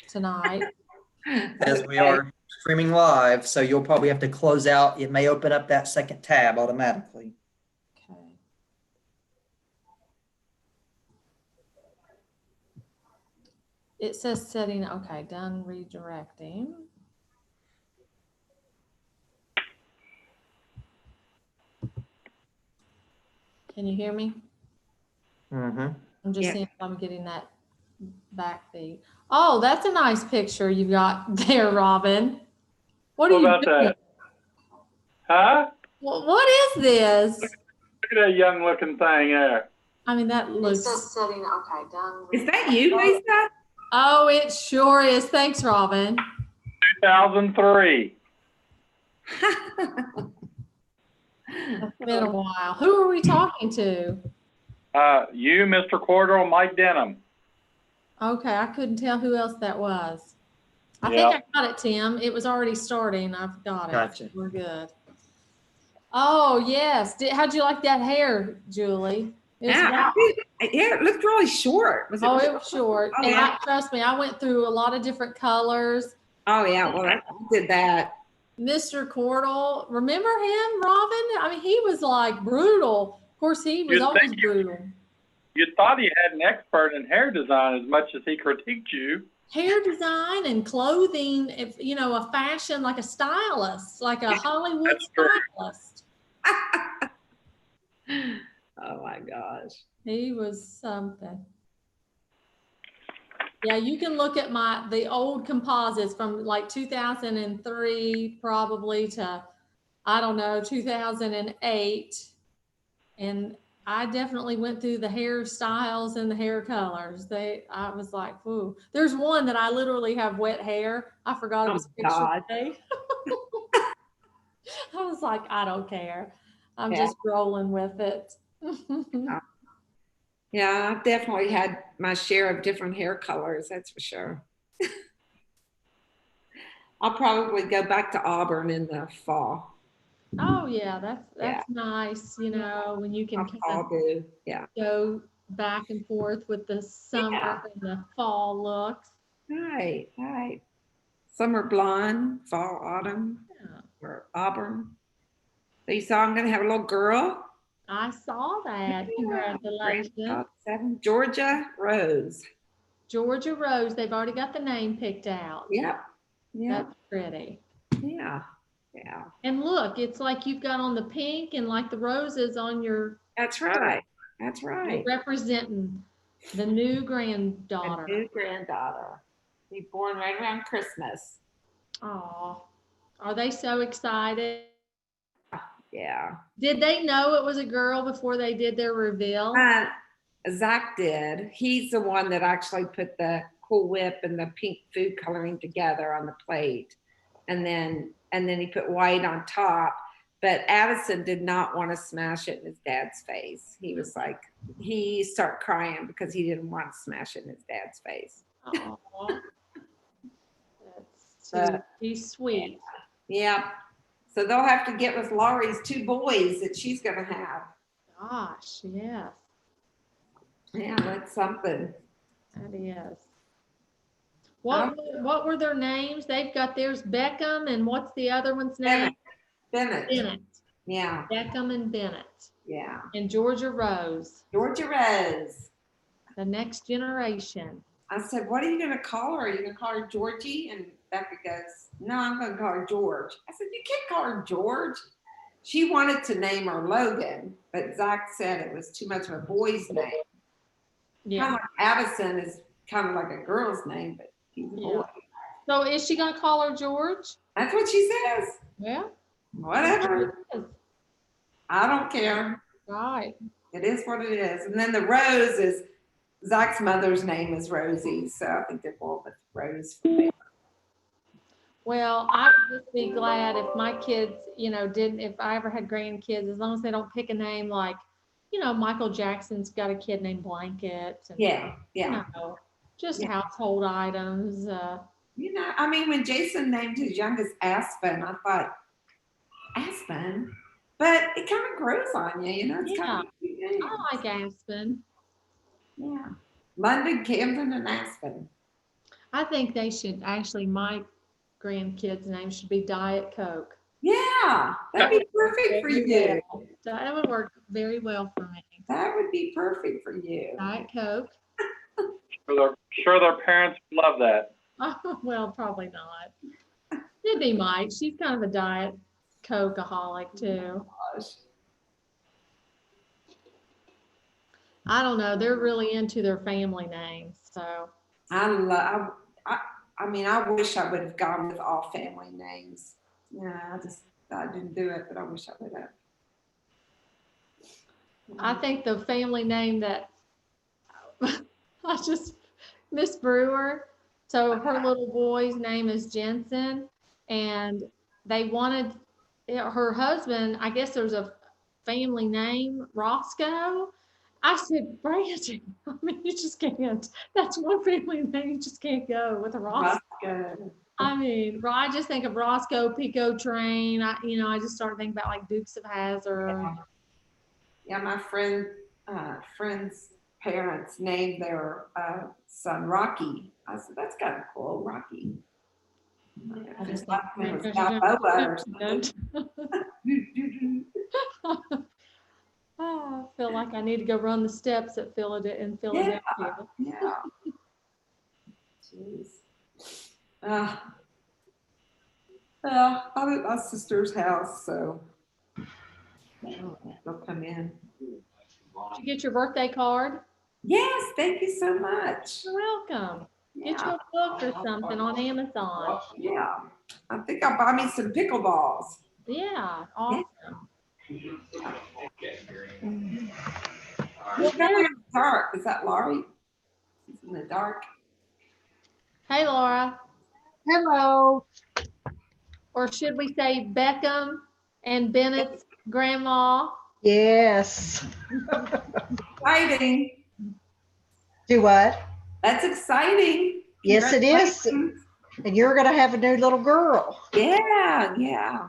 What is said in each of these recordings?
tonight. As we are streaming live, so you'll probably have to close out. It may open up that second tab automatically. Okay. It says setting, okay, done redirecting. Can you hear me? Mm-hmm. I'm just seeing if I'm getting that back feed. Oh, that's a nice picture you got there, Robin. What are you about doing? that? Huh? What is this? Look at that young looking thing there. I mean, that looks. It says setting, okay, done. Is that you, Lisa? Oh, it sure is. Thanks, Robin. 2003. It's been a while. Who are we talking to? You, Mr. Cordell, Mike Denham. Okay, I couldn't tell who else that was. I think I got it, Tim. It was already starting. I've got it. Gotcha. We're good. Oh, yes. How'd you like that hair, Julie? Yeah, it looked really short. Was it? Oh, really it was short. Oh, And yeah. trust me, I went through a lot of different colors. Oh, yeah. Well, I did that. Mr. Cordell, remember him, Robin? I mean, he was like brutal. Of course, he was always brutal. You thought he had an expert in hair design as much as he critiqued you. Hair design and clothing, if you know, a fashion, like a stylist, like a Hollywood stylist. Oh my gosh. He was something. Yeah, you can look at the old composites from like 2003 probably to, I don't know, 2008. And I definitely went through the hairstyles and the hair colors. I was like, ooh. There's one that I literally have wet hair. I forgot it was a picture today. I was like, I don't care. I'm just rolling with it. Yeah, I've definitely had my share of different hair colors, that's for sure. I'll probably go back to Auburn in the fall. Oh yeah, that's nice, you know, when you can kind of go back and forth with the summer and the fall looks. Right. Summer blonde, fall, autumn, or Auburn. So you saw I'm gonna have a little girl. I saw that. Congratulations. Georgia Rose. Georgia Rose. They've already got the name picked out. Yep. That's pretty. Yeah. And look, it's like you've got on the pink and like the roses on your. That's right. That's right. You're representing the new granddaughter. The new granddaughter. Be born right around Christmas. Oh, are they so excited? Yeah. Did they know it was a girl before they did their reveal? Zach did. He's the one that actually put the Cool Whip and the pink food coloring together on the plate. And then he put white on top. But Addison did not want to smash it in his dad's face. He was like, he started crying because he didn't want to smash it in his dad's face. Aww. That's he's sweet. Yeah. So they'll have to get with Laurie's 2 boys that she's going to have. Gosh, yes. Yeah, that's something. That is. What were their names? They've got theirs Beckham, and what's the other one's name? Bennett. Yeah. Beckham and Bennett. Yeah. And Georgia Rose. Georgia Rose. The next generation. I said, what are you going to call her? Are you going to call her Georgie? And Becca goes, no, I'm going to call her George. I said, you can't call her George. She wanted to name her Logan, but Zach said it was too much of a boy's name. Yeah. Kind of like Addison is kind of like a girl's name, but he's a boy. So is she going to call her George? That's what she says. Yeah. Whatever. I don't care. Right. It is what it is. And then the Rose is, Zach's mother's name is Rosie, so I think they're going with Rose from there. Well, I would just be glad if my kids, if I ever had grandkids, as long as they don't pick a name like, Michael Jackson's got a kid named Blanket. And, just household items. I mean, when Jason named his youngest Aspen, I thought, Aspen? But it kind of grows on you, It's kind of cute name. I like Aspen. Yeah. London, Camden, and Aspen. I think they should, actually, my grandkids' name should be Diet Coke. Yeah, that'd be perfect for Very you. well. That would work very well for me. That would be perfect for you. Diet Coke. Sure their parents would love that. Well, probably not. It'd be Mike. She's kind of a Diet Coke-aholic too. Gosh. I don't know. They're really into their family names, so. I mean, I wish I would have gone with all family names. Yeah, I didn't do it, but I wish I would have. I think the family name that Miss Brewer. So her little boy's name is Jensen, and they wanted her husband. I guess there's a family name Roscoe. I said, Brandon, I mean, you just can't. That's one family name you just can't go with a Roscoe. Roscoe. I mean, I just think of Roscoe, Pico Train. I just started thinking about like Dukes of Hazzard. Yeah, my friend's parents named their son Rocky. I said, that's kind of cool, Rocky. I just His last name was Balboa or something. I feel like I need to go run the steps at Philadelphia. Yeah. Jeez. Well, I'm at my sister's house, so they'll come in. Did you get your birthday card? Yes, thank you so much. You're welcome. Get you Yeah, a book or something on Amazon. yeah. I think I'll buy me some pickleballs. Yeah, awesome. Who's down there in the dark? Is that Laurie? She's in the dark. Hey, Laura. Hello. Or should we say Beckham and Bennett's grandma? Yes. Exciting. Do what? That's exciting. Yes, it is. Congratulations. And you're going to have a new little girl. Yeah, yeah.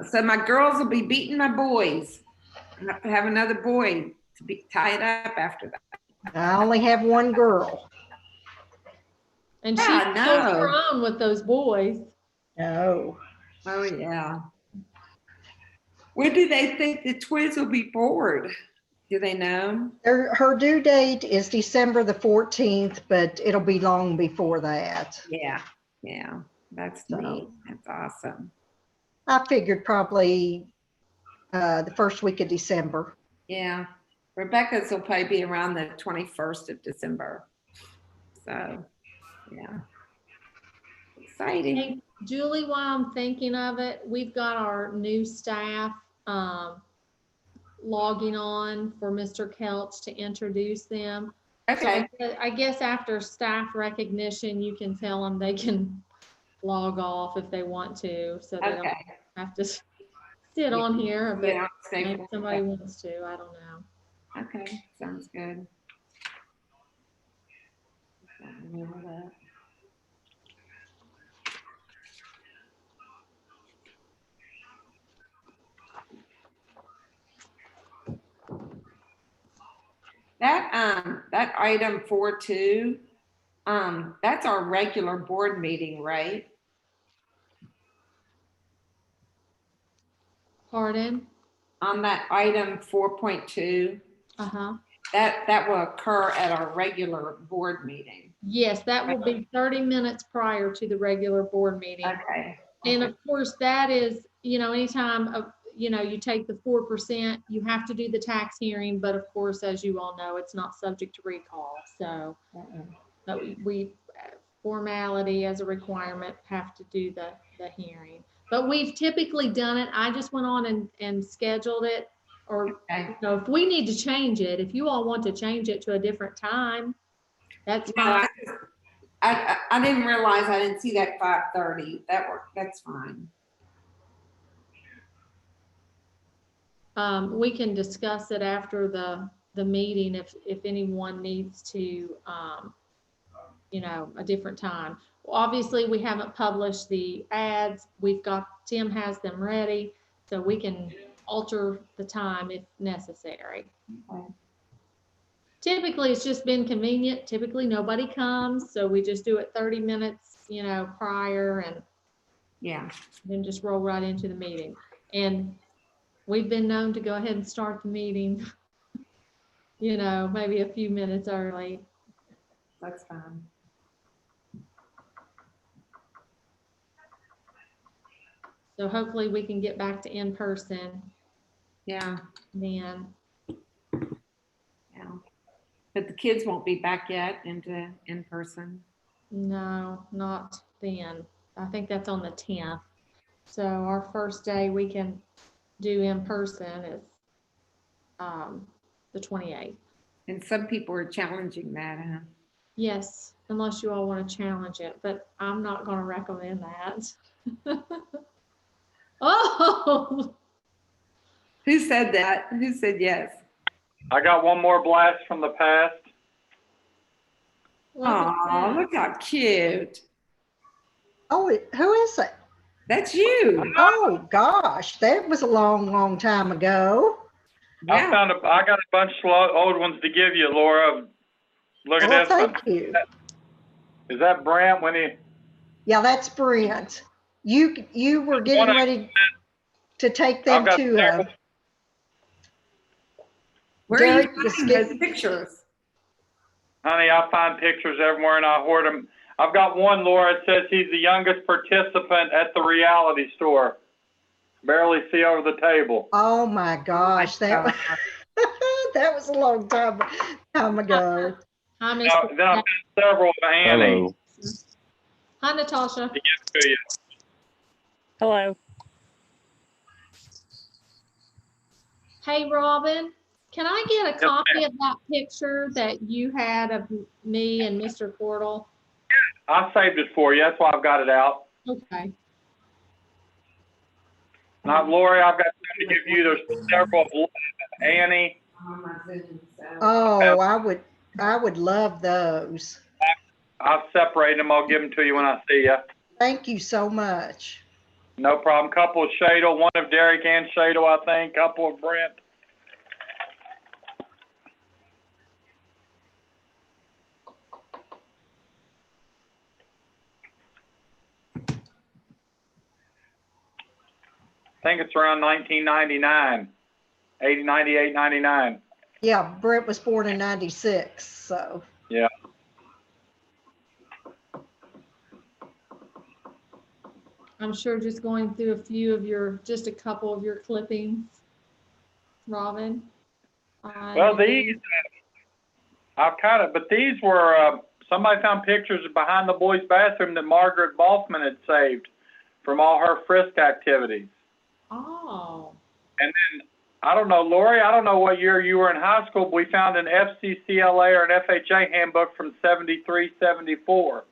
So my girls will be beating my boys. I have to have another boy to be tied up after that. I only have one girl. And Yeah, she's I holds know. her own with those boys. No. Oh, yeah. When do they think the twins will be bored? Do they know? Her due date is December the 14th, but it'll be long before that. Yeah, yeah. That's So. neat. That's awesome. I figured probably the first week of December. Yeah. Rebecca's will probably be around the 21st of December. So, yeah. Exciting. Hey, Julie, while I'm thinking of it, we've got our new staff logging on for Mr. Kelch to introduce them. Okay. So I guess after staff recognition, you can tell them they can log off if they want to, so they don't Okay. have to sit on here, but Yeah, maybe somebody wants to, I don't know. Okay, sounds good. Remember that. That item 4.2, that's our regular board meeting, right? Pardon? On that item 4.2, Uh-huh. that will occur at our regular board meeting. Yes, that will be 30 minutes prior to the regular board meeting. Okay. And of course, that is, anytime, you take the 4%, you have to do the tax hearing, but of course, as you all know, it's not subject to recall. So, but we formality as a requirement, have to do the hearing. But we've typically done it. I just went on and scheduled it, or, Okay. if we need to change it, if you all want to change it to a different time, that's No, fine. I didn't realize, I didn't see that 5:30. That's fine. We can discuss it after the meeting if anyone needs to, a different time. Obviously, we haven't published the ads. Tim has them ready, so we can alter the time if necessary. Okay. typically it's just been convenient. Typically nobody comes, so we just do it 30 minutes, prior and Yeah. then just roll right into the meeting. And we've been known to go ahead and start the meeting, maybe a few minutes early. That's fine. So hopefully we can get back to in person Yeah. then. Yeah. But the kids won't be back yet into in person. No, not then. I think that's on the 10th. So our first day we can do in person is the 28th. And some people are challenging that, huh? Yes, unless you all want to challenge it, but I'm not going to recommend that. Oh, Who said that? Who said yes? I got one more blast from the past. look at Oh, that. look how cute. Oh, who is it? That's you. Oh, gosh, that was a long, long time ago. Yeah. I got a bunch of old ones to give you, Laura. Look at Well, this one. thank you. Is that Brent when he? Yeah, that's Brent. You were getting ready to take them I've got to, several. Where are Derek you was finding those pictures? Honey, I find pictures everywhere and I hoard them. I've got one, Laura. It says he's the youngest participant at the reality store. Barely see over the table. oh my gosh, that was, that was a long time ago. Hi, Then Mr. I've got several of Annie Hello. Hi, Natasha. to give to you. Hello. Hey, Robin, can I get a Yes, copy of that picture that you had of me and Mr. Cordell? I saved it for you. That's why I've got it out. Okay. Now, Lori, I've got some to give you. There's several of Annie. On my Zoom, so. Oh, I would love those. I'll separate them. I'll give them to you when I see you. Thank you so much. No problem. Couple of Shadle, one of Derek and Shadle, I think. Couple of Brent. I think it's around 1999, 98, 99. Yeah, Brent was born in 96, so. Yeah. I'm sure just going through just a couple of your clippings, Robin. Well, these, but these were, somebody found pictures behind the boys' bathroom that Margaret Balfman had saved from all her frisk activities. Oh, And then, I don't know, Lori, I don't know what year you were in high school, but we found an FCCLA or an FHA handbook from 73, 74.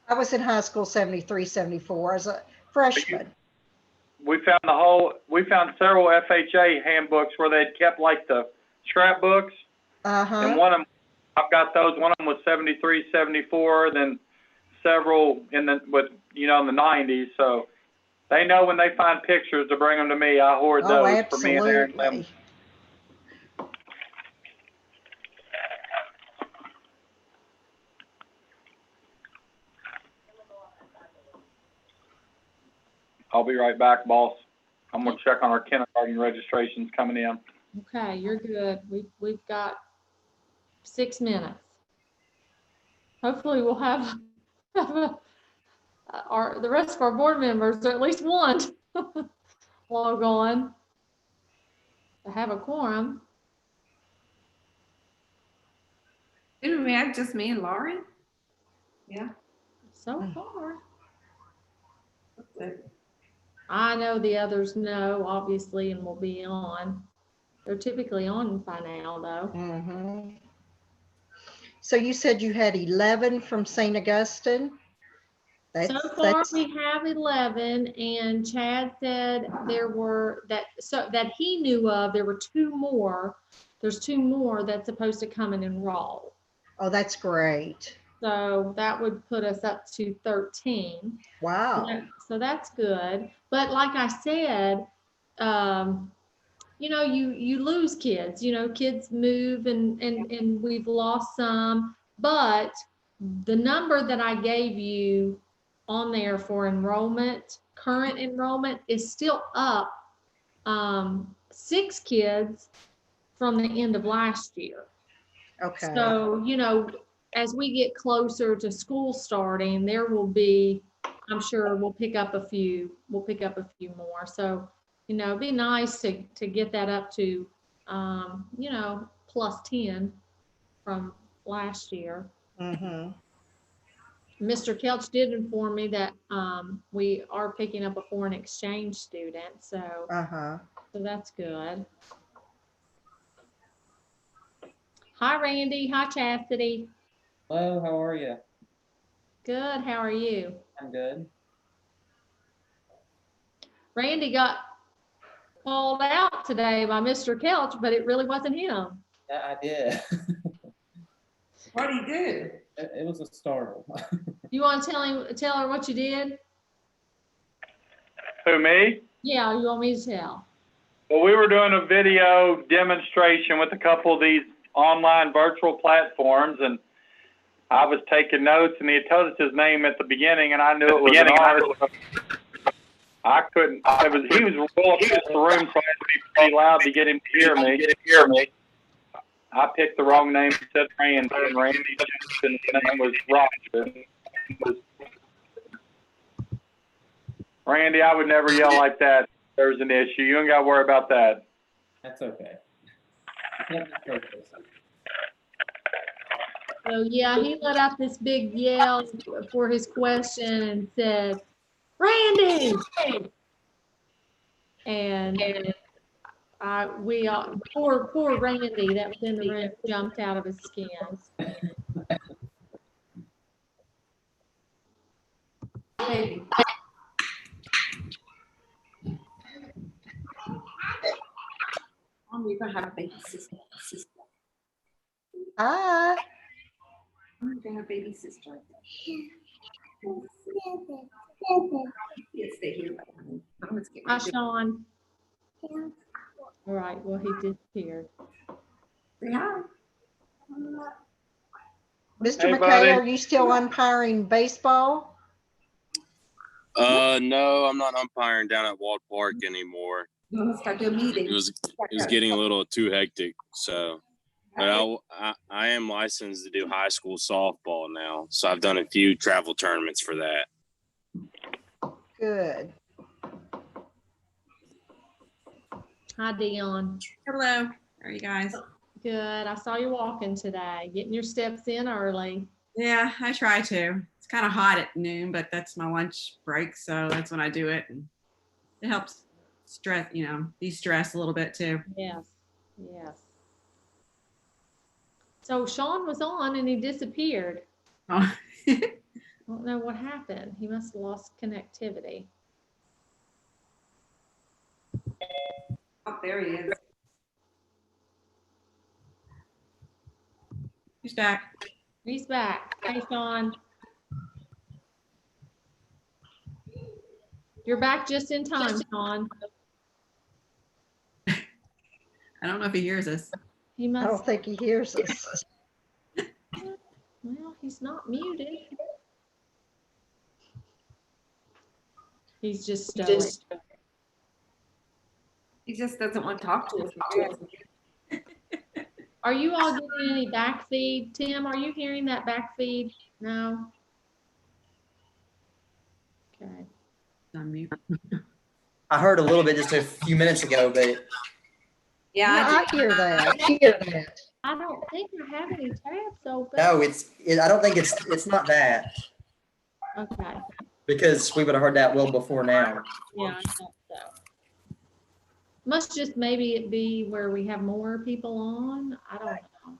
I was in high school 73, 74 as a freshman. We found several FHA handbooks where they'd kept like the scrapbooks. And Uh-huh. one of them, I've got those, one of them was 73, 74, then several in the 90s. So they know when they find pictures to bring them to me. I hoard Oh, those for me and Aaron. absolutely. I'll be right back, boss. I'm gonna check on our kindergarten registrations coming in. okay, you're good. We've got 6 minutes. Hopefully we'll have the rest of our board members, or at least one, log on to have a quorum. Didn't we have just me and Laurie? Yeah. So far. That's it. I know the others know, obviously, and will be on. They're typically on by now, though. Mhm. So you said you had 11 from St. Augustine? So far, we have 11, and Chad said that he knew of, there were 2 more. There's 2 more that's supposed to come and enroll. Oh, that's great. So that would put us up to 13. Wow. So that's good. But like I said, you lose kids, kids move and we've lost some, but the number that I gave you on there for enrollment, current enrollment is still up 6 kids from the end of last year. Okay. So, as we get closer to school starting, there will be, I'm sure we'll pick up a few more. So, it'd be nice to get that up to, plus 10 from last year. Mm-hmm. Mr. Kelch did inform me that, we are picking up a foreign exchange student. So Uh-huh. that's good. Hi, Randy. Hi, Chastity. Hello, how are you? Good. How are you? I'm good. Randy got called out today by Mr. Kelch, but it really wasn't him. Yeah, I did. What do you do? It was a startle. You want to tell her what you did? Who, me? Yeah, you want me to tell? Well, we were doing a video demonstration with a couple of these online virtual platforms, and I was taking notes, and he had told us his name at the beginning, and I knew it was an artist. I couldn't. He was well across the room, so I had to be pretty loud to get him to hear me. I picked the wrong name and said Randy, and Randy Johnson, his name was Roger. Randy, I would never yell like that if there's an issue. You ain't got to worry about that. That's okay. You can't just take this. So yeah, he let out this big yell for his question and said, "Randy!" And poor Randy that was in the room jumped out of his skin. Baby. Mom, you're gonna have a baby sister. Hi. You're gonna have a baby sister. Yes, stay here. I'm gonna Hi, Sean. All right, well, he disappeared. Say hi. Mr. Hey, McKay, buddy. are you still umpiring baseball? No, I'm not umpiring down at Wald Park anymore. You want to start your meeting? It was getting a little too hectic. So, but I am licensed to do high school softball now. So I've done a few travel tournaments for that. Good. Hi, Dion. Hello, how are you guys? Good. I saw you walking today, getting your steps in early. Yeah, I try to. It's kind of hot at noon, but that's my lunch break, so that's when I do it. And it helps stress, de-stress a little bit too. Yes, yes. So Sean was on and he disappeared. Oh. I don't know what happened. He must have lost connectivity. Oh, there he is. He's back. He's back. Hey, Sean. You're back just in time, Sean. I don't know if he hears us. He I must. don't think he hears us. Well, he's not muted. He's just stoic. He just doesn't want to talk to us. Are you all getting any back feed? Tim, are you hearing that back feed? No? Okay. Unmute. I heard a little bit just a few minutes ago, but Yeah, I hear that. I don't think I have any tabs open. no, I don't think it's not that, Okay. because we would have heard that well before now. Yeah, I thought so. Must just maybe it be where we have more people on. I don't know.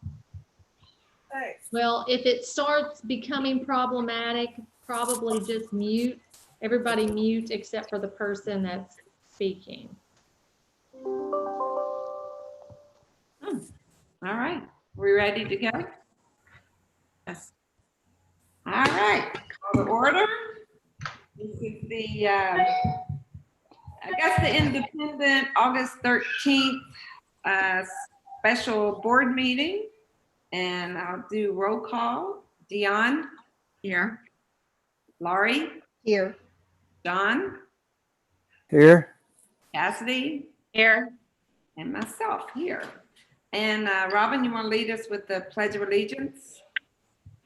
Well, if it starts becoming problematic, probably just mute. Everybody mute except for the person that's speaking. all right. We ready to go? Yes. All right. Call to order. This is the Augusta Independent, August 13th, special board meeting. And I'll do roll call. Dion, Here. Laurie, Here. John, Here. Cassidy, Here. and myself here. And Robin, you want to lead us with the Pledge of Allegiance?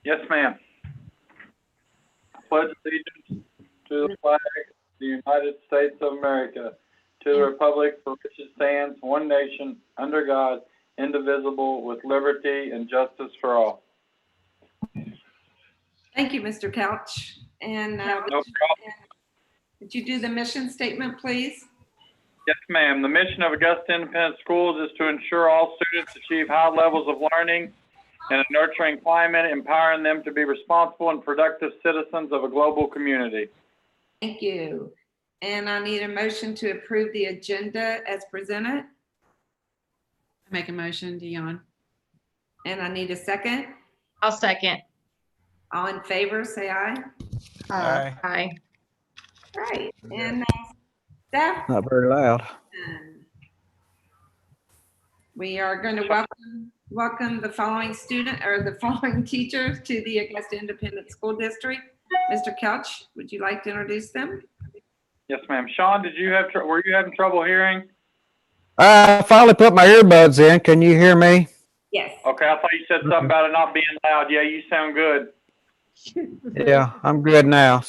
Yes, ma'am. Pledge allegiance to the flag of the United States of America, to the republic for which it stands, one nation, under God, indivisible, with liberty and justice for all. Thank you, Mr. Couch. And No problem. would you do the mission statement, please? Yes, ma'am. The mission of Augusta Independent Schools is to ensure all students achieve high levels of learning in a nurturing climate, empowering them to be responsible and productive citizens of a global community. Thank you. And I need a motion to approve the agenda as presented. Make a motion, Dion. And I need a second. I'll second. All in favor, say aye. Aye. Right. And staff, Not very loud. we are going to welcome the following student or the following teachers to the Augusta Independent School District. Mr. Couch, would you like to introduce them? Yes, ma'am. Sean, were you having trouble hearing? I finally put my earbuds in. Can you hear me? Yes. Okay, I thought you said something about it not being loud. Yeah, you sound good. Yeah, I'm good now.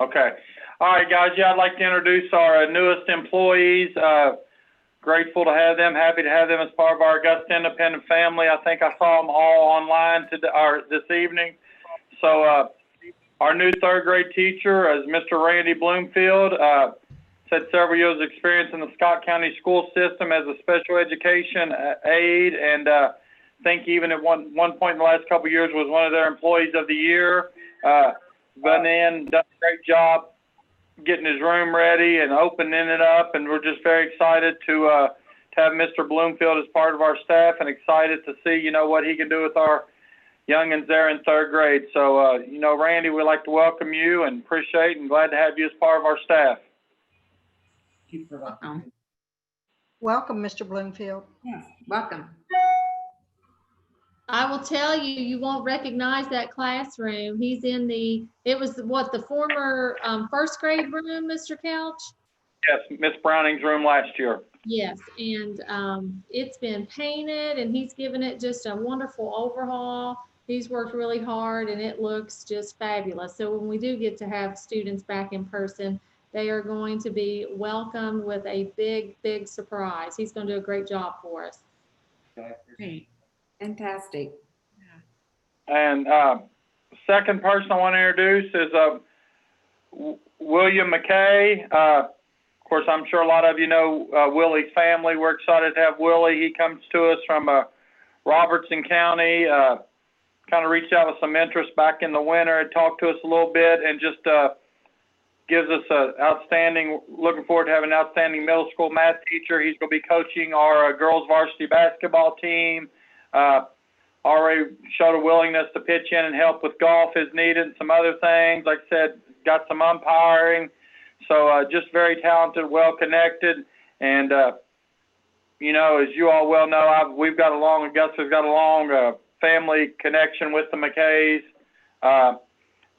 Okay. All right, guys. Yeah, I'd like to introduce our newest employees. Grateful to have them. Happy to have them as part of our Augusta Independent family. I think I saw them all online this evening. So our new third grade teacher is Mr. Randy Bloomfield. Had several years of experience in the Scott County school system as a special education aide, and I think even at one point in the last couple of years was one of their employees of the year. Done a great job getting his room ready and opening it up, and we're just very excited to have Mr. Bloomfield as part of our staff, and excited to see what he can do with our youngins there in third grade. So Randy, we'd like to welcome you and appreciate and glad to have you as part of our staff. Welcome, Mr. Bloomfield. Yes. Welcome. I will tell you, you won't recognize that classroom. He's in it was the former first grade room, Mr. Couch? Yes, Miss Browning's room last year. Yes, and it's been painted and he's given it just a wonderful overhaul. He's worked really hard and it looks just fabulous. So when we do get to have students back in person, they are going to be welcomed with a big, big surprise. He's going to do a great job for us. Great. Fantastic. And second person I want to introduce is William McKay. Of course, I'm sure a lot of you know Willie's family. We're excited to have Willie. He comes to us from Robertson County, kind of reached out with some interest back in the winter and talked to us a little bit, and just gives us looking forward to having an outstanding middle school math teacher. He's going to be coaching our girls varsity basketball team. Already showed a willingness to pitch in and help with golf as needed and some other things. Like I said, got some umpiring. So just very talented, well-connected. And, as you all well know, Augusta's got a long family connection with the McKays.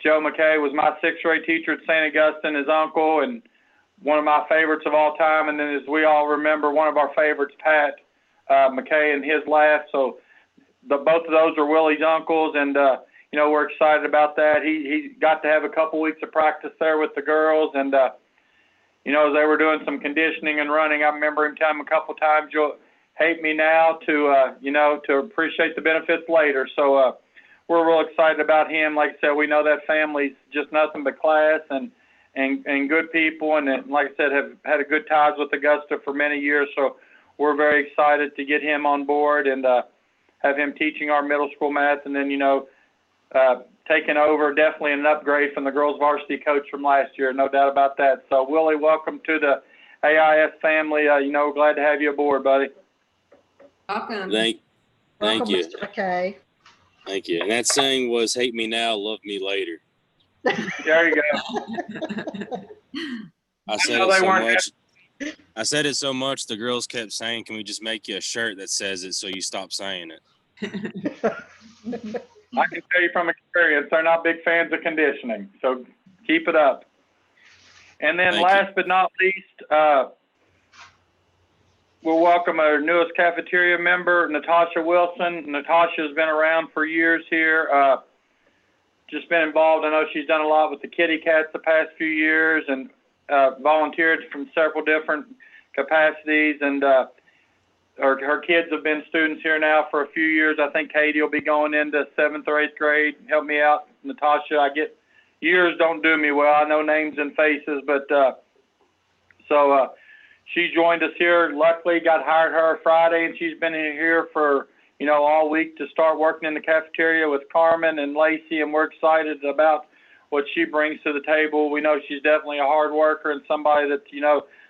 Joe McKay was my sixth grade teacher at St. Augustine, his uncle, and one of my favorites of all time. And then, as we all remember, one of our favorites, Pat McKay, and his laugh. So both of those are Willie's uncles, and we're excited about that. He got to have a couple weeks of practice there with the girls, and as they were doing some conditioning and running, I remember him telling them a couple times, "You'll hate me now to appreciate the benefits later." So we're real excited about him. Like I said, we know that family's just nothing but class and good people, and like I said, have had a good ties with Augusta for many years. So we're very excited to get him on board and have him teaching our middle school math, and then taking over, definitely an upgrade from the girls varsity coach from last year, no doubt about that. So Willie, welcome to the AIS family. Glad to have you aboard, buddy. Welcome. Thank Welcome, you. Mr. McKay. Thank you. And that saying was, "Hate me now, love me later." There you go. I said know it they so weren't much. I said it so much, the girls kept saying, "Can we just make you a shirt that says it so you stop saying it?" I can tell you from experience, they're not big fans of conditioning, so keep it up. And then Thank last but not least, we'll welcome our newest cafeteria member, Natasha Wilson. Natasha's been around for years here, just been involved. I know she's done a lot with the kitty cats the past few years and volunteered from several different capacities. And her kids have been students here now for a few years. I think Katie will be going into 7th or 8th grade. Help me out, Natasha. Years don't do me well. I know names and faces, but she joined us here. Luckily, got hired her Friday, and she's been in here for all week to start working in the cafeteria with Carmen and Lacey, and we're excited about what she brings to the table. We know she's definitely a hard worker and somebody that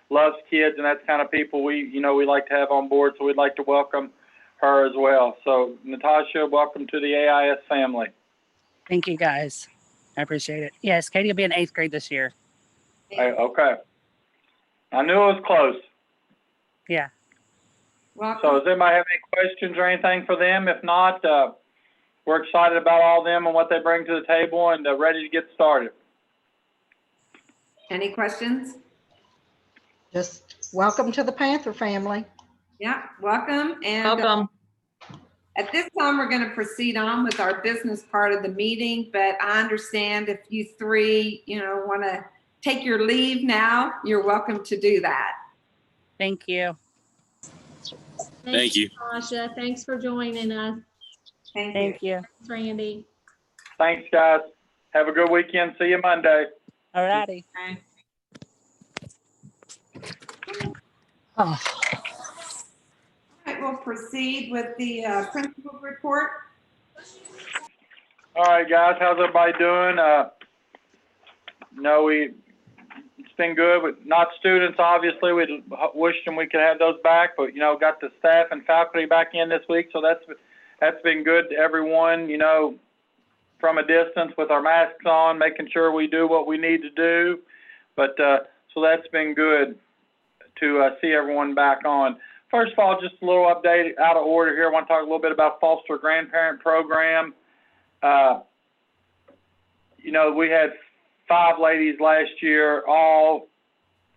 loves kids, and that's kind of people we like to have on board. So we'd like to welcome her as well. So Natasha, welcome to the AIS family. Thank you, guys. I appreciate it. Yes, Katie will be in 8th grade this year. Hey, okay. I knew it was close. Yeah. Welcome. So does anybody have any questions or anything for them? If not, we're excited about all of them and what they bring to the table and ready to get started. Any questions? Just welcome to the Panther family. Yeah, welcome. And Welcome. at this time, we're going to proceed on with our business part of the meeting, but I understand if you three, want to take your leave now, you're welcome to do that. Thank you. Thank you. Natasha. Thanks for joining us. Thank you. Thanks, Randy. Thanks, guys. Have a good weekend. See you Monday. All righty. Okay. Oh. All right, we'll proceed with the principal's report. All right, guys. How's everybody doing? It's been good. With not students, obviously. We wished them we could have those back, but got the staff and faculty back in this week, so that's been good to everyone. From a distance with our masks on, making sure we do what we need to do. But so that's been good to see everyone back on. First of all, just a little update out of order here. I want to talk a little bit about foster grandparent program. We had 5 ladies last year, all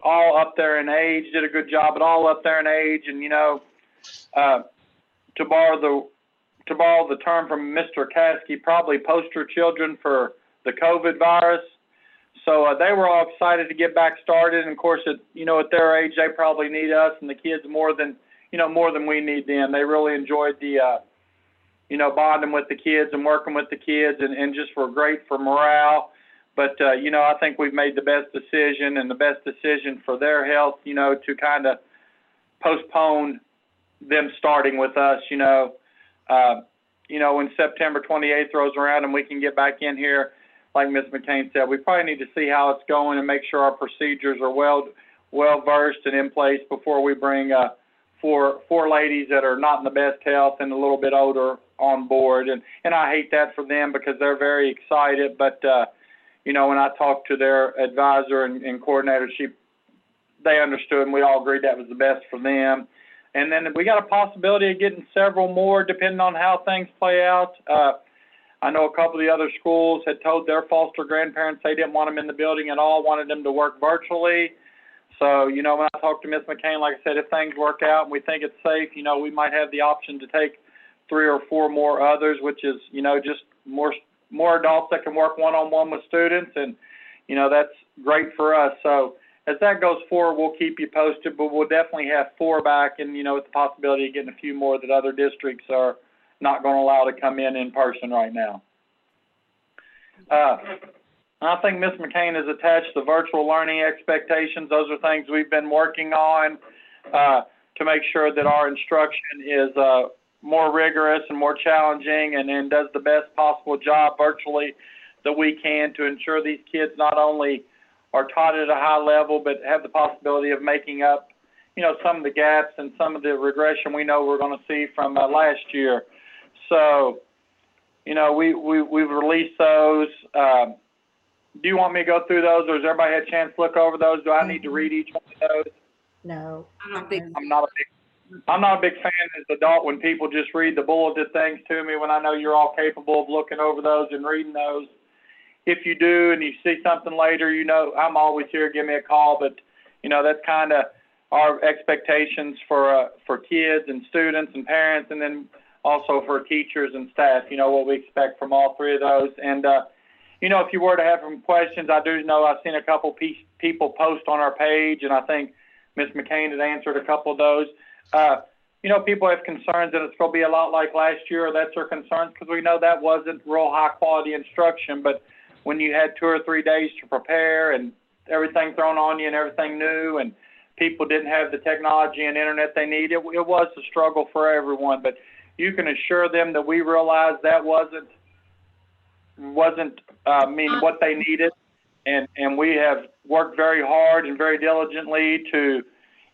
up there in age, did a good job, but all up there in age. And, to borrow the term from Mr. Caskey, probably poster children for the COVID virus. So they were all excited to get back started. And of course, at their age, they probably need us and the kids more than we need them. They really enjoyed the, bonding with the kids and working with the kids and just were great for morale. But, I think we've made the best decision and the best decision for their health, to kind of postpone them starting with us, when September 28th rolls around and we can get back in here, like Ms. McCain said, we probably need to see how it's going and make sure our procedures are well versed and in place before we bring four ladies that are not in the best health and a little bit older on board. And I hate that for them because they're very excited. But, when I talked to their advisor and coordinator, they understood and we all agreed that was the best for them. And then we got a possibility of getting several more depending on how things play out. I know a couple of the other schools had told their foster grandparents they didn't want them in the building at all, wanted them to work virtually. So, when I talked to Ms. McCain, like I said, if things work out and we think it's safe, we might have the option to take 3 or 4 more others, which is, just more adults that can work one-on-one with students. And, that's great for us. So as that goes forward, we'll keep you posted, but we'll definitely have 4 back and, with the possibility of getting a few more that other districts are not going to allow to come in person right now. I think Ms. McCain has attached the virtual learning expectations. Those are things we've been working on to make sure that our instruction is more rigorous and more challenging and does the best possible job virtually that we can to ensure these kids not only are taught at a high level but have the possibility of making up, some of the gaps and some of the regression we know we're going to see from last year. So, we've released those. Do you want me to go through those, or has everybody had a chance to look over those? Do I need to read each one of those? No. I don't think. I'm not a big fan as an adult when people just read the bulleted things to me when I know you're all capable of looking over those and reading those. If you do and you see something later, you know, I'm always here, give me a call, but you know, that's kind of our expectations for kids and students and parents, and then also for teachers and staff, you know, what we expect from all three of those. And, you know, if you were to have some questions, I do know I've seen a couple people post on our page, and I think Ms. McCain has answered a couple of those. You know, people have concerns that it's going to be a lot like last year, or that's their concerns, because we know that wasn't real high quality instruction. But when you had 2 or 3 days to prepare and everything thrown on you and everything new, and people didn't have the technology and internet they needed, it was a struggle for everyone. But you can assure them that we realized that wasn't what they needed. And we have worked very hard and very diligently to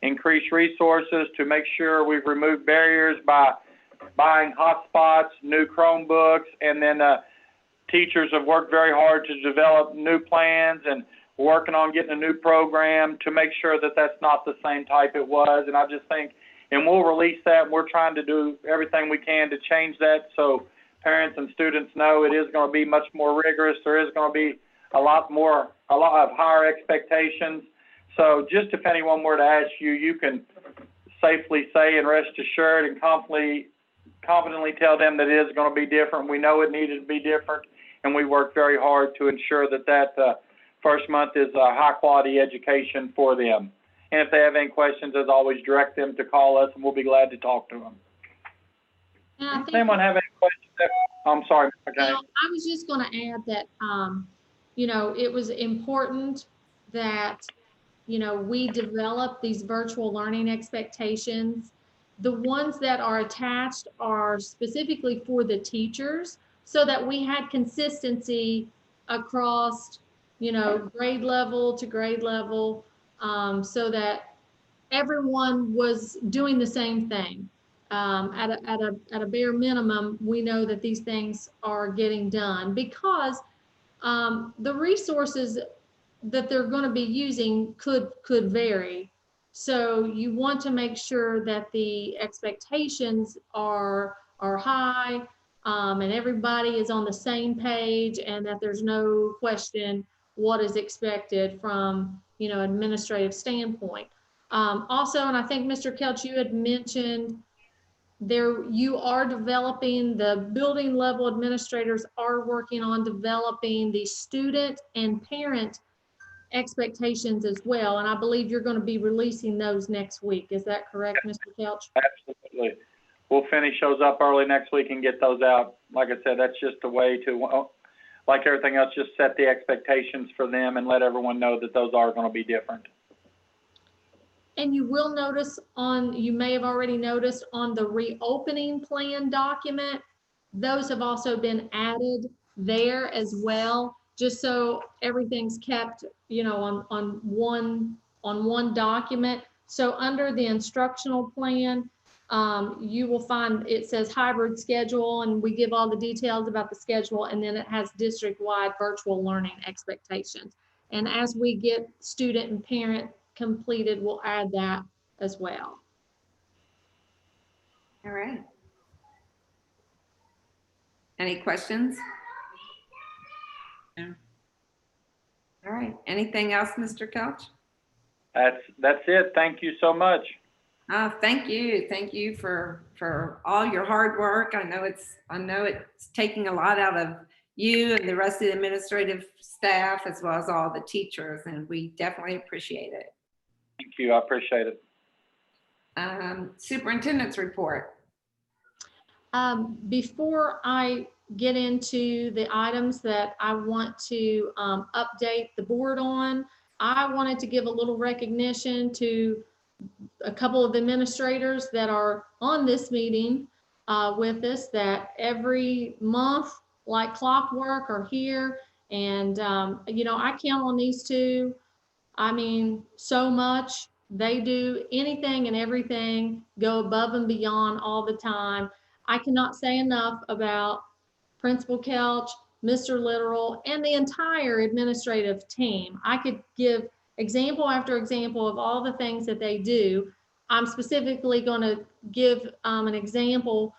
increase resources, to make sure we've removed barriers by buying hotspots, new Chromebooks, and then teachers have worked very hard to develop new plans and working on getting a new program to make sure that that's not the same type it was. And I just think, and we'll release that, and we're trying to do everything we can to change that so parents and students know it is going to be much more rigorous. There is going to be a lot of higher expectations. So just if anyone were to ask you, you can safely say and rest assured and confidently tell them that it is going to be different. We know it needed to be different, and we worked very hard to ensure that first month is a high-quality education for them. And if they have any questions, as always, direct them to call us, and we'll be glad to talk to them. And I Does think, anyone have any questions? I'm sorry, okay. well, I was just going to add that, you know, it was important that, you know, we develop these virtual learning expectations. The ones that are attached are specifically for the teachers, so that we had consistency across, you know, grade level to grade level, so that everyone was doing the same thing. At a bare minimum, we know that these things are getting done, because the resources that they're going to be using could vary. So you want to make sure that the expectations are high, and everybody is on the same page, and that there's no question what is expected from, you know, administrative standpoint. Also, and I think Mr. Kelch, you had mentioned there, you are developing, the building level administrators are working on developing the student and parent expectations as well. And I believe you're going to be releasing those next week. Is that correct, Mr. Kelch? Absolutely. We'll finish those up early next week and get those out. Like I said, that's just a way to, like everything else, just set the expectations for them and let everyone know that those are going to be different. And you will notice you may have already noticed on the reopening plan document, those have also been added there as well, just so everything's kept, you know, on one document. So under the instructional plan, you will find it says hybrid schedule, and we give all the details about the schedule, and then it has district-wide virtual learning expectations. And as we get student and parent completed, we'll add that as well. All right. Any questions? No. All right. Anything else, Mr. Couch? That's it. Thank you so much. Thank you. Thank you for all your hard work. I know it's taking a lot out of you and the rest of the administrative staff, as well as all the teachers, and we definitely appreciate it. Thank you. I appreciate it. Superintendent's report. Before I get into the items that I want to update the board on, I wanted to give a little recognition to a couple of administrators that are on this meeting with us, that every month, like clockwork, are here. And, you know, I count on these two. I mean, so much. They do anything and everything, go above and beyond all the time. I cannot say enough about Principal Kelch, Mr. Literal, and the entire administrative team. I could give example after example of all the things that they do. I'm specifically going to give an example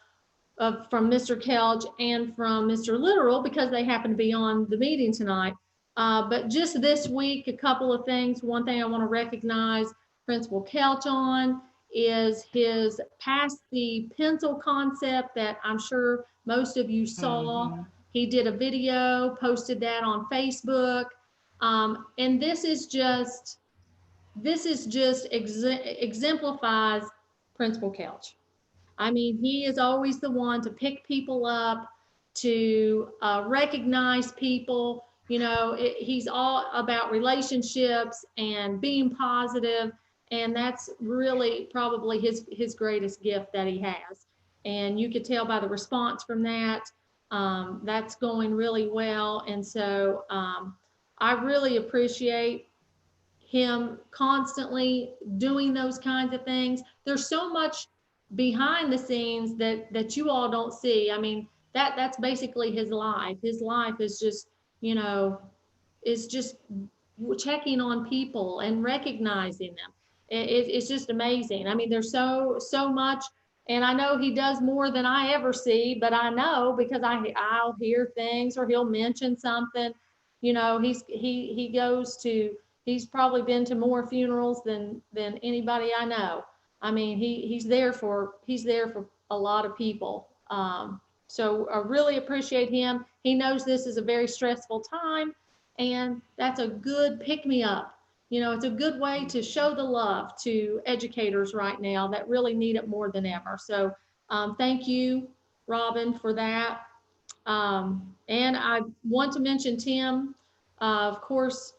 from Mr. Kelch and from Mr. Literal because they happen to be on the meeting tonight. But just this week, a couple of things. One thing I want to recognize Principal Kelch on is his pass the pencil concept that I'm sure most of you saw. He did a video, posted that on Facebook. And this is just exemplifies Principal Kelch. I mean, he is always the one to pick people up, to recognize people. You know, he's all about relationships and being positive, and that's really probably his greatest gift that he has. And you could tell by the response from that, that's going really well. And so I really appreciate him constantly doing those kinds of things. There's so much behind the scenes that you all don't see. I mean, that's basically his life. His life is just, you know, is just checking on people and recognizing them. It's just amazing. I mean, there's so much, and I know he does more than I ever see, but I know because I'll hear things or he'll mention something. You know, he goes to, he's probably been to more funerals than anybody I know. I mean, he's there for a lot of people. So I really appreciate him. He knows this is a very stressful time, and that's a good pick me up. You know, it's a good way to show the love to educators right now that really need it more than ever. So thank you, Robin, for that. And I want to mention Tim. Of course,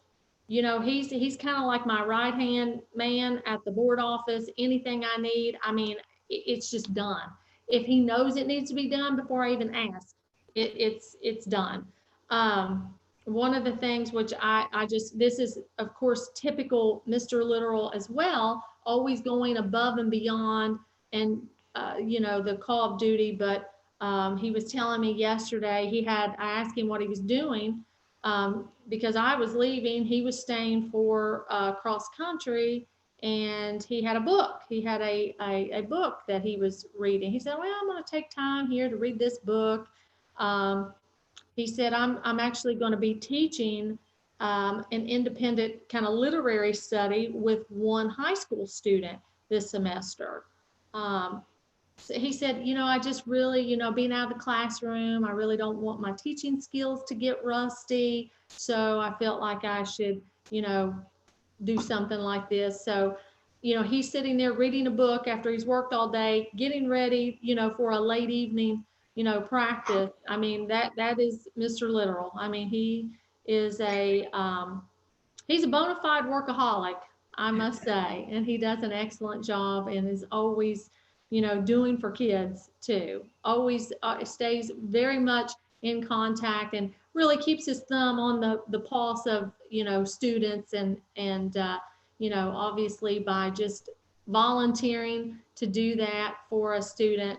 you know, he's kind of like my right hand man at the board office. Anything I need, I mean, it's just done. If he knows it needs to be done before I even ask, it's done. One of the things which I just, this is of course typical Mr. Literal as well, always going above and beyond, and you know, the call of duty. But he was telling me yesterday, I asked him what he was doing. Because I was leaving, he was staying for cross country, and he had a book. He had a book that he was reading. He said, well, I'm going to take time here to read this book. He said, I'm actually going to be teaching an independent kind of literary study with one high school student this semester. So he said, you know, I just really, you know, being out of the classroom, I really don't want my teaching skills to get rusty. So I felt like I should, you know, do something like this. So, you know, he's sitting there reading a book after he's worked all day, getting ready, you know, for a late evening, you know, practice. I mean, that is Mr. Literal. I mean, he is he's a bona fide workaholic, I must say, and he does an excellent job and is always, you know, doing for kids too. Always stays very much in contact and really keeps his thumb on the pulse of, you know, students and you know, obviously by just volunteering to do that for a student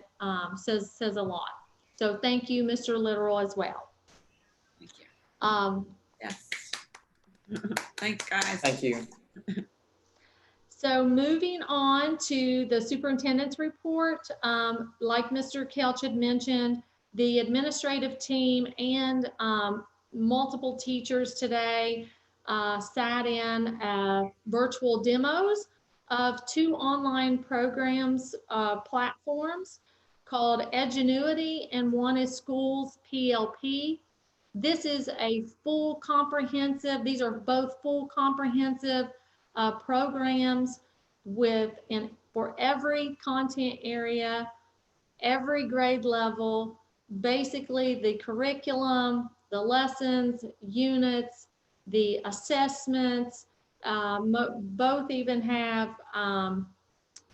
says a lot. So thank you, Mr. Literal, as well. Thank you. Yes. Thanks, guys. Thank you. So moving on to the superintendent's report, like Mr. Kelch had mentioned, the administrative team and multiple teachers today sat in virtual demos of two online programs, platforms called Edgenuity, and one is Schools PLP. This is a full comprehensive, these are both full comprehensive programs for every content area, every grade level, basically the curriculum, the lessons, units, the assessments, both even have,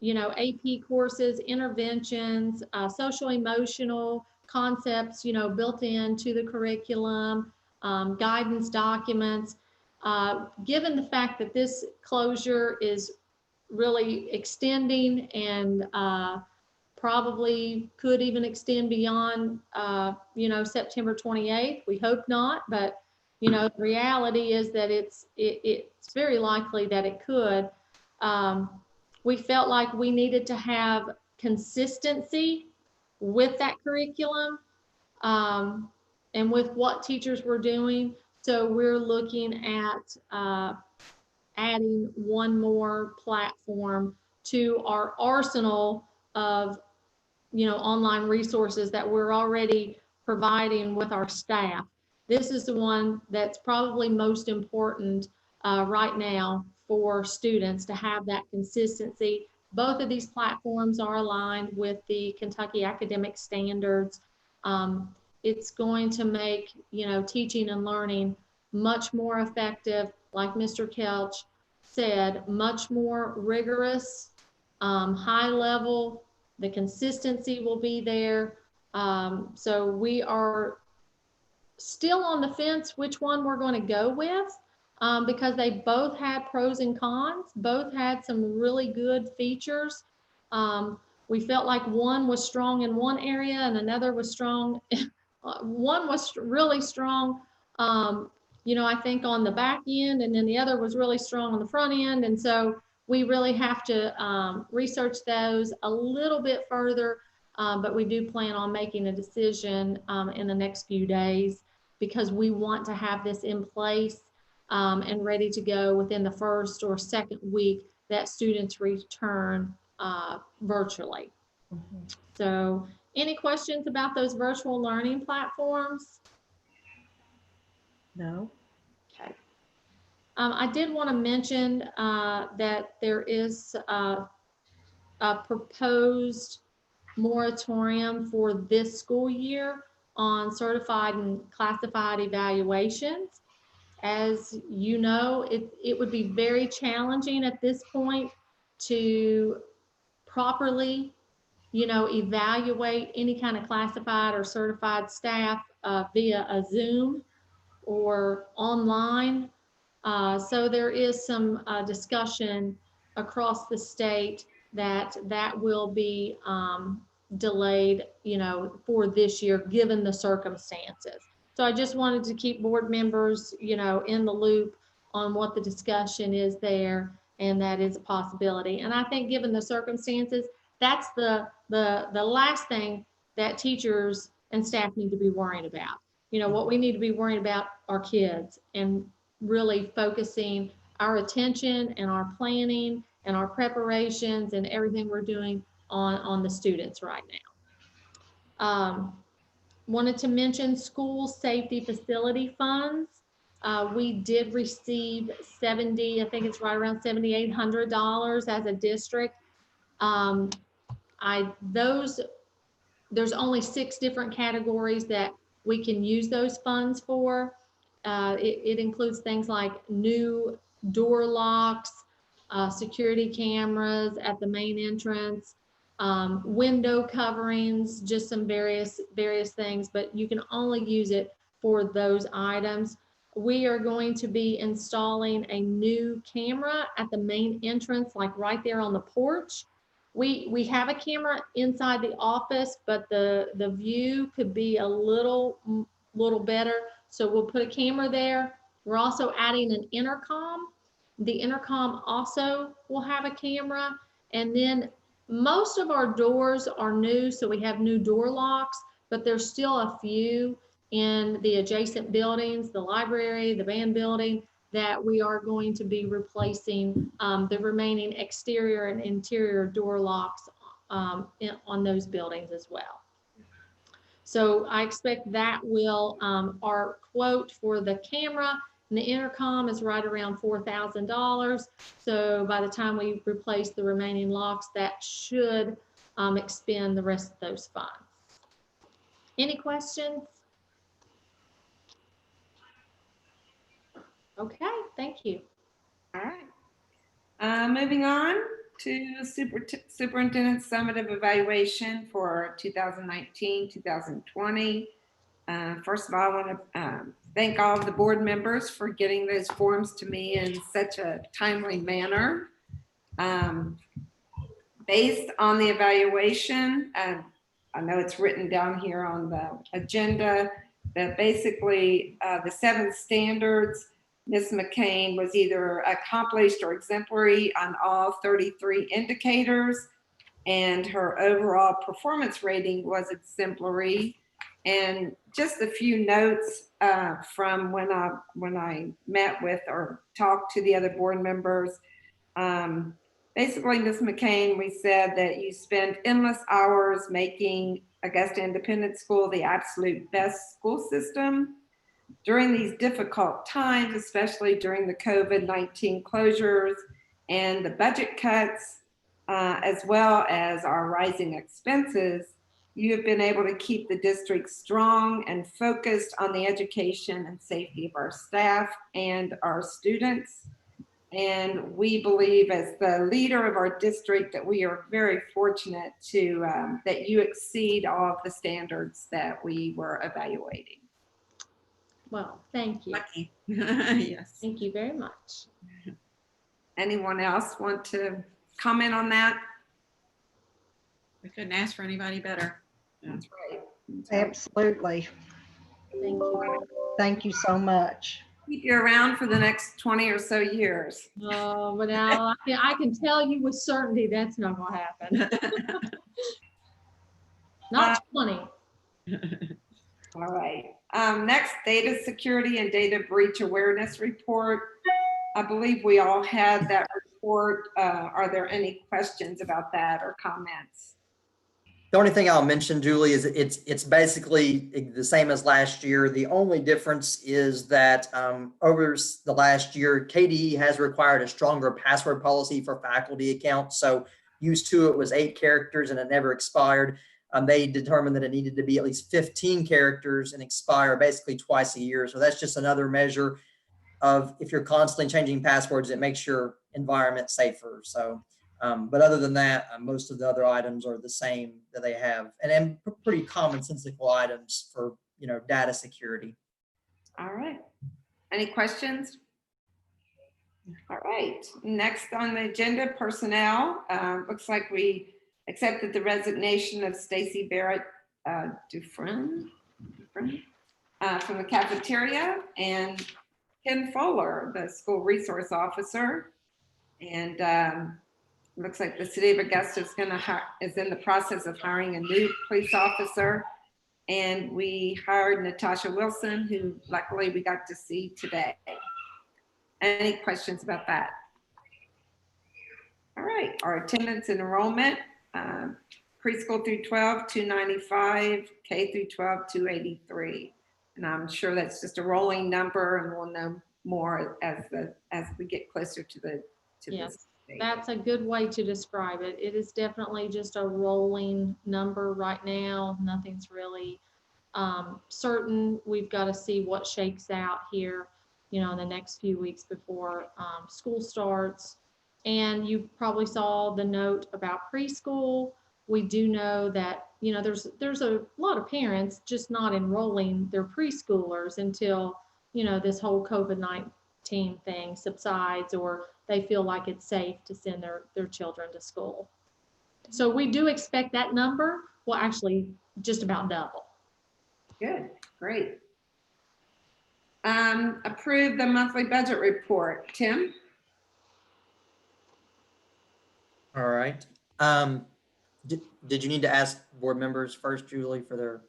you know, AP courses, interventions, social emotional concepts, you know, built into the curriculum, guidance documents. Given the fact that this closure is really extending and probably could even extend beyond, you know, September 28th. We hope not, but the reality is that it's very likely that it could. We felt like we needed to have consistency with that curriculum, and with what teachers were doing. So we're looking at adding one more platform to our arsenal of online resources that we're already providing with our staff. This is the one that's probably most important right now for students to have that consistency. Both of these platforms are aligned with the Kentucky Academic Standards. It's going to make teaching and learning much more effective, like Mr. Kelch said, much more rigorous, high level. The consistency will be there. So we are still on the fence which one we're going to go with, because they both had pros and cons, both had some really good features. We felt like one was strong in one area and another was strong. One was really strong, I think on the back end, and then the other was really strong on the front end. And so we really have to research those a little bit further, but we do plan on making a decision in the next few days, because we want to have this in place and ready to go within the first or second week that students return virtually. So any questions about those virtual learning platforms? No. Okay. I did want to mention that there is a proposed moratorium for this school year on certified and classified evaluations. As you know, it would be very challenging at this point to properly evaluate any kind of classified or certified staff via a Zoom or online. So there is some discussion across the state that will be delayed, for this year, given the circumstances. So I just wanted to keep board members, in the loop on what the discussion is there, and that is a possibility. And I think given the circumstances, that's the last thing that teachers and staff need to be worrying about. What we need to be worrying about are kids, and really focusing our attention and our planning and our preparations and everything we're doing on the students right now. Wanted to mention school safety facility funds. We did receive I think it's right around $7,800 as a district. There's only 6 different categories that we can use those funds for. It includes things like new door locks, security cameras at the main entrance, window coverings, just some various things, but you can only use it for those items. We are going to be installing a new camera at the main entrance, like right there on the porch. We have a camera inside the office, but the view could be a little better. So we'll put a camera there. We're also adding an intercom. The intercom also will have a camera. And then most of our doors are new, so we have new door locks, but there's still a few in the adjacent buildings, the library, the band building, that we are going to be replacing the remaining exterior and interior door locks on those buildings as well. So I expect that will, our quote for the camera and the intercom is right around $4,000. So by the time we replace the remaining locks, that should expend the rest of those funds. Any questions? Okay, thank you. All right. Moving on to Superintendent Summative Evaluation for 2019-2020. First of all, I want to thank all of the board members for getting those forms to me in such a timely manner. Based on the evaluation, I know it's written down here on the agenda, That basically the 7 standards, Ms. McCain was either accomplished or exemplary on all 33 indicators, and her overall performance rating was exemplary. And just a few notes from when I met with or talked to the other board members. Basically, Ms. McCain, we said that you spend endless hours making Augusta Independent School the absolute best school system. During these difficult times, especially during the COVID-19 closures and the budget cuts, as well as our rising expenses, you have been able to keep the district strong and focused on the education and safety of our staff and our students. And we believe, as the leader of our district, that we are very fortunate to that you exceed all of the standards that we were evaluating. Well, thank you. Lucky. Yes. Thank you very much. Anyone else want to comment on that? We couldn't ask for anybody better. That's right. Absolutely. Thank you. Thank you so much. Keep you around for the next 20 or so years. But now I can tell you with certainty that's not going to happen. Not 20. All right. Next, data security and data breach awareness report. I believe we all had that report. Are there any questions about that or comments? The only thing I'll mention, Julie, is it's basically the same as last year. The only difference is that over the last year, KDE has required a stronger password policy for faculty accounts. So used to it was 8 characters and it never expired. They determined that it needed to be at least 15 characters and expire basically twice a year. So that's just another measure of, if you're constantly changing passwords, it makes your environment safer. So but other than that, most of the other items are the same that they have, and pretty commonsensical items for, data security. All right. Any questions? All right. Next on the agenda, personnel. Looks like we accepted the resignation of Stacy Barrett Dufresne from the cafeteria, and Ken Fuller, the school resource officer. And looks like the city of Augusta is in the process of hiring a new police officer. And we hired Natasha Wilson, who luckily we got to see today. Any questions about that? All right, our attendance and enrollment, preschool through 12, 295, K through 12, 283. And I'm sure that's just a rolling number, and we'll know more as we get closer to the Yes, that's a good way to describe it. It is definitely just a rolling number right now. Nothing's really certain. We've got to see what shakes out here, in the next few weeks before school starts. And you probably saw the note about preschool. We do know that, there's a lot of parents just not enrolling their preschoolers until, this whole COVID-19 thing subsides, or they feel like it's safe to send their children to school. So we do expect that number will actually just about double. Good, great. Approve the monthly budget report. Tim? All right. Did you need to ask board members first, Julie, for their?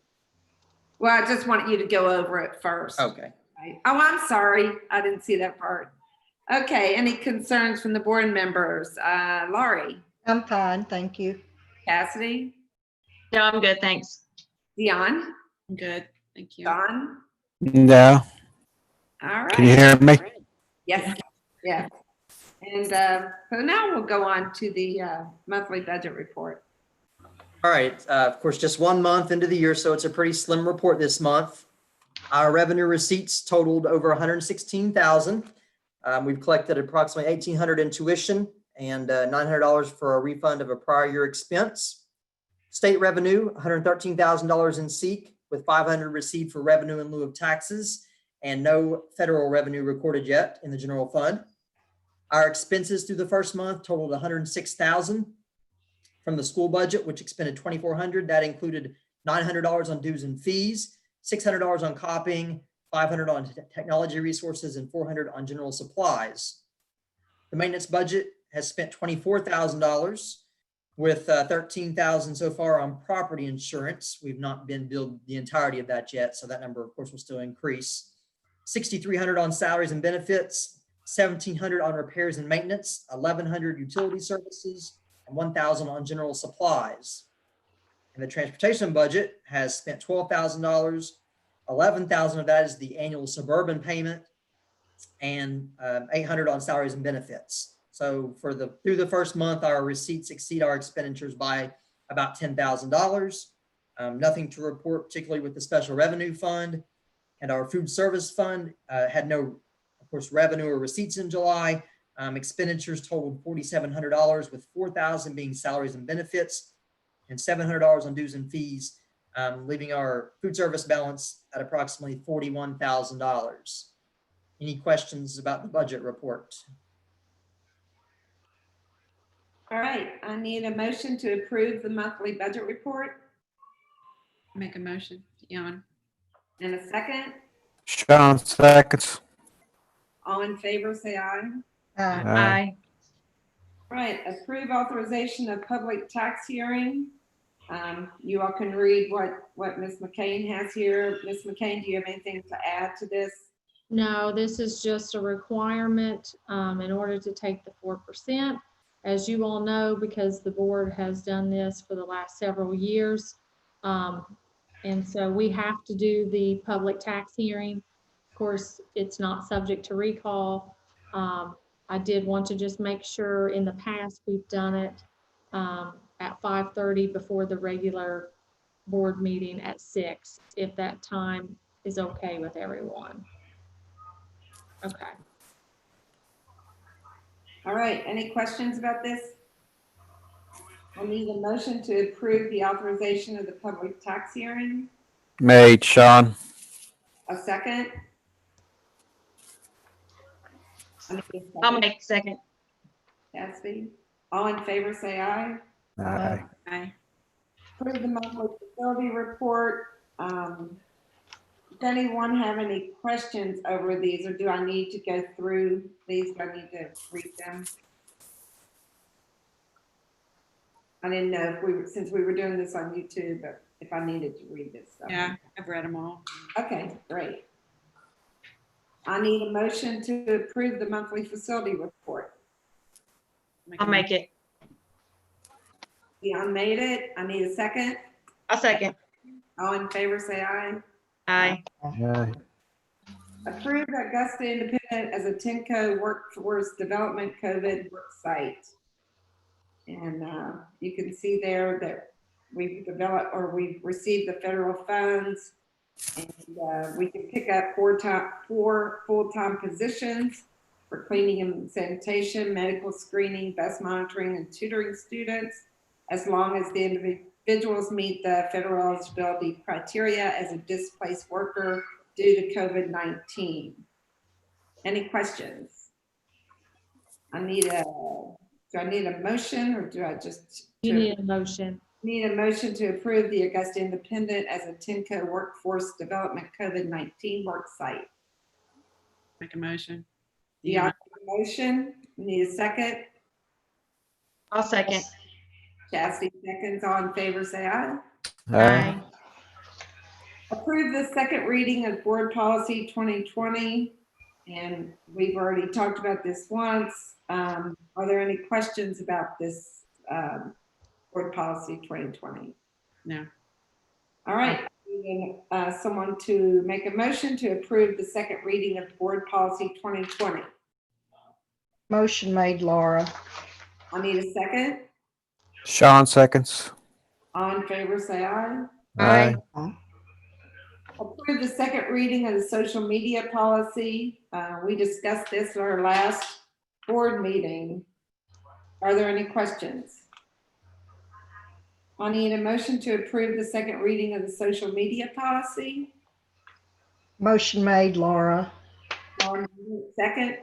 Well, I just want you to go over it first. Okay. Right. Oh, I'm sorry. I didn't see that part. Okay, any concerns from the board members? Laurie? I'm fine, thank you. Cassidy? No, I'm good, thanks. Dion? I'm good. Thank you. Don? No. All right. Can you hear me? Yes, yes. And so now we'll go on to the monthly budget report. All right. Of course, just 1 month into the year, so it's a pretty slim report this month. Our revenue receipts totaled over 116,000. We've collected approximately 1,800 in tuition and $900 for a refund of a prior year expense. State revenue, $113,000 in SEEK, with $500 received for revenue in lieu of taxes, and no federal revenue recorded yet in the general fund. Our expenses through the first month totaled $106,000 from the school budget, which expended $2,400. That included $900 on dues and fees, $600 on copying, $500 on technology resources, and $400 on general supplies. The maintenance budget has spent $24,000 with $13,000 so far on property insurance. We've not been billed the entirety of that yet, so that number, of course, will still increase. $6,300 on salaries and benefits, $1,700 on repairs and maintenance, $1,100 utility services, and $1,000 on general supplies. And the transportation budget has spent $12,000. $11,000 of that is the annual suburban payment, and $800 on salaries and benefits. So through the first month, our receipts exceed our expenditures by about $10,000. Nothing to report, particularly with the special revenue fund, and our food service fund had no, of course, revenue or receipts in July. Expenditures totaled $4,700, with $4,000 being salaries and benefits and $700 on dues and fees, leaving our food service balance at approximately $41,000. Any questions about the budget report? All right, I need a motion to approve the monthly budget report. Make a motion, Jan. And a second. Sean seconds. All in favor, say aye. Aye. Right, approve authorization of public tax hearing. You all can read what Ms. McCain has here. Ms. McCain, do you have anything to add to this? No, this is just a requirement in order to take the 4%. As you all know, because the board has done this for the last several years. And so we have to do the public tax hearing. Of course, it's not subject to recall. I did want to just make sure in the past we've done it at 5:30 before the regular board meeting at 6, if that time is okay with everyone. Okay. All right, any questions about this? I need a motion to approve the authorization of the public tax hearing. Made, Sean. A second? I'll make second. Gatsby. All in favor, say aye. Aye. Aye. Approve the monthly facility report. Does anyone have any questions over these, or do I need to go through these? Do I need to read them? I didn't know if since we were doing this on YouTube, but if I needed to read this stuff. Yeah, I've read them all. Okay, great. I need a motion to approve the monthly facility report. I'll make it. Dion made it. I need a second. I'll second. All in favor, say aye. Aye. Aye. Approve Augusta Independent as a TENCO Workforce Development COVID work site. And you can see there that we've developed, or we've received the federal funds, and we can pick up four full-time positions for cleaning and sanitation, medical screening, bus monitoring, and tutoring students, as long as the individuals meet the federal eligibility criteria as a displaced worker due to COVID-19. Any questions? Do I need a motion, or do I just? You need a motion. Need a motion to approve the Augusta Independent as a TENCO Workforce Development COVID-19 work site. Make a motion. Yeah, motion. Need a second. I'll second. Chastity seconds. All in favor, say aye. Aye. Approve the second reading of Board Policy 2020. And we've already talked about this once. Are there any questions about this Board Policy 2020? No. All right. Someone to make a motion to approve the second reading of Board Policy 2020. Motion made, Laura. I need a second. Sean seconds. All in favor, say aye. Aye. Approve the second reading of the social media policy. We discussed this at our last board meeting. Are there any questions? I need a motion to approve the second reading of the social media policy. Motion made, Laura. Second.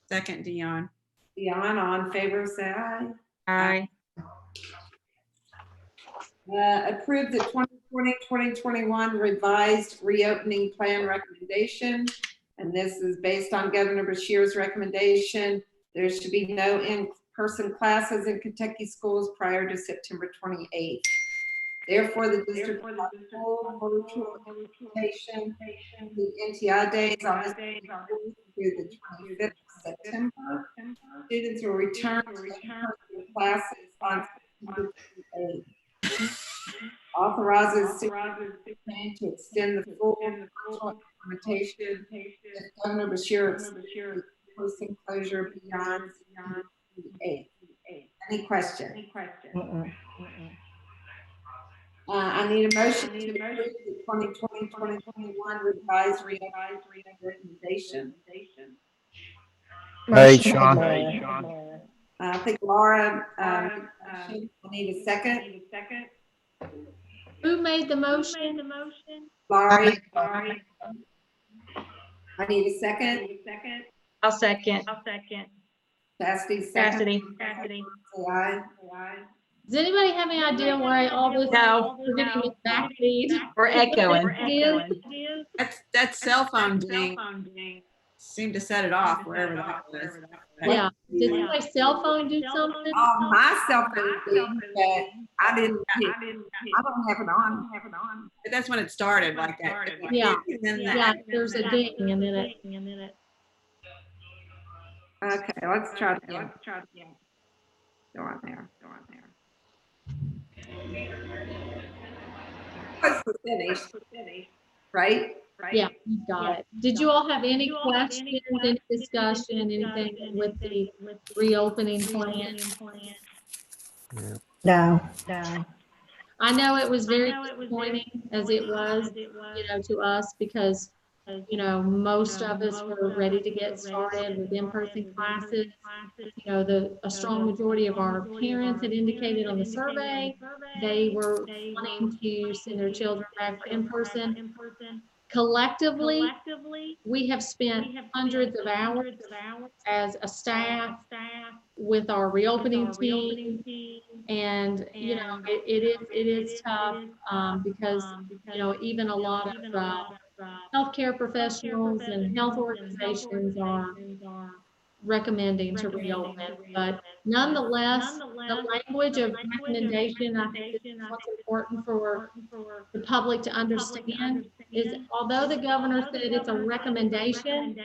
Second, Dion. Dion, all in favor, say aye. Aye. Approve the 2020-2021 revised reopening plan recommendation. And this is based on Governor Bashir's recommendation. There should be no in-person classes in Kentucky schools prior to September 28th. Therefore, the district will have full virtual implementation. The NTI days are through the 25th of September. Students will return to in-person classes on September 28th. Authorizes superintendent to extend the full virtual implementation if Governor Bashir extends in-person closure beyond September 28th. Any questions? I need a motion to approve the 2020-2021 revised recommendation. Made, Motion Sean. Laura. I think Laura, I need a second. Who made the motion? Laurie, I need a second. I'll second. Chastity, second. Chastity. Say aye. Does anybody have any idea why all this? No. We're getting this backbeat. We're echoing. That cell phone ding seemed to set it off wherever that was. Yeah. Did my cell phone do something? My cell phone did, but I didn't. I don't have it on. But that's when it started like that. Yeah. And then Yeah, there's a ding and then it. Okay, let's try it again. Go on there. Close to finish, right? Yeah, you got it. Did you all have any questions, any discussion, anything with the reopening plan? No. I know it was very disappointing as it was, to us because, most of us were ready to get started with in-person classes. A strong majority of our parents had indicated on the survey, they were wanting to send their children back for in-person. Collectively, we have spent hundreds of hours as a staff with our reopening team. And, it is tough because, even a lot of healthcare professionals and health organizations are recommending to reopen. But nonetheless, the language of recommendation, I think this is what's important for the public to understand is although the governor said it's a recommendation,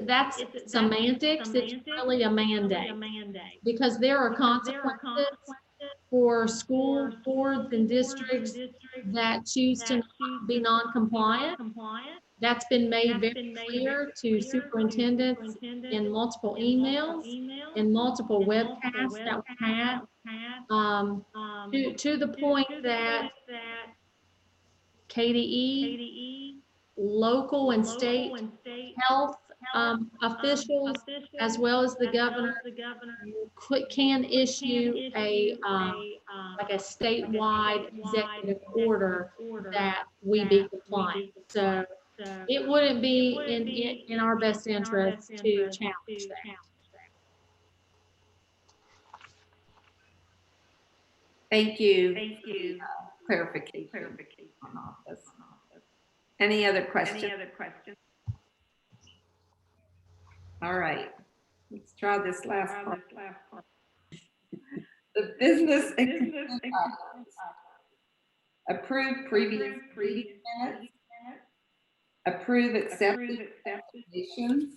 that's semantics, it's really a mandate. Because there are consequences for school boards and districts that choose to not be non-compliant. That's been made very clear to superintendents in multiple emails and multiple webcasts that we had, to the point that KDE, local and state health officials, as well as the governor, can issue like a statewide executive order that we be compliant. So it wouldn't be in our best interest to challenge that. Thank you. Clarification. On all this. Any other questions? All right, let's try this last part. The business and consent items. Approve previous minutes. Approve accepted applications.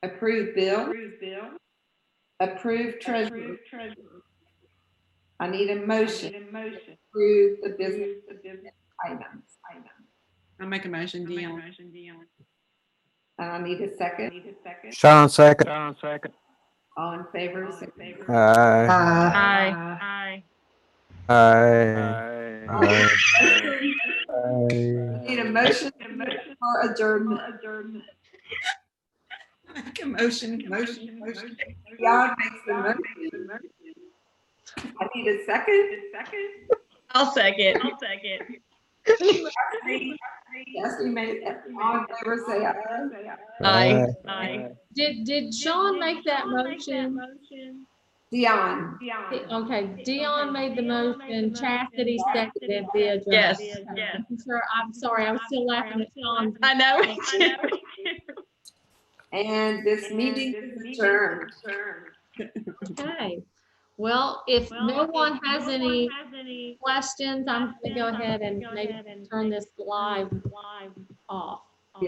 Approve bill. Approve treasurer. I need a motion. Approve the business items. I'll make a motion, Dion. I need a second. Sean, second. All in favor? Aye. Aye. Aye. Need a motion for adjournment. Make a motion. Beyond makes the motion. I need a second. I'll second. Jesse made it. All in favor, say aye. Aye. Did Sean make that motion? Dion. Okay, Dion made the motion, Chastity seconded the adjournment. Yes. I'm sorry, I was still laughing at Sean. I know. And this meeting is adjourned. Okay, well, if no one has any questions, I'm gonna go ahead and maybe turn this live off.